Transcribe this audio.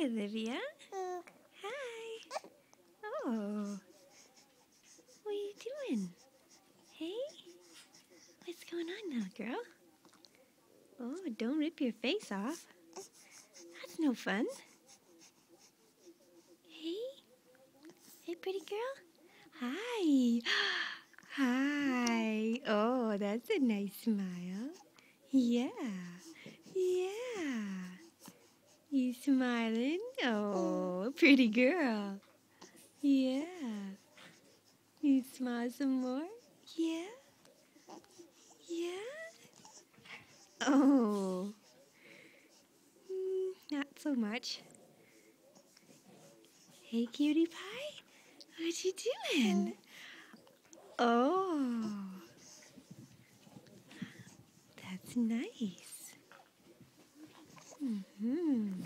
Olivia. Hi. Oh. What are you doing? Hey? What's going on, little girl? Oh, don't rip your face off. That's no fun. Hey? Hey, pretty girl? Hi. Hi. Oh, that's a nice smile. Yeah. Yeah. You smiling? Oh, pretty girl. Yeah. You smile some more? Yeah? Yeah? Oh. Not so much. Hey, cutie pie? What you doing? Oh. That's nice. Mm-hmm.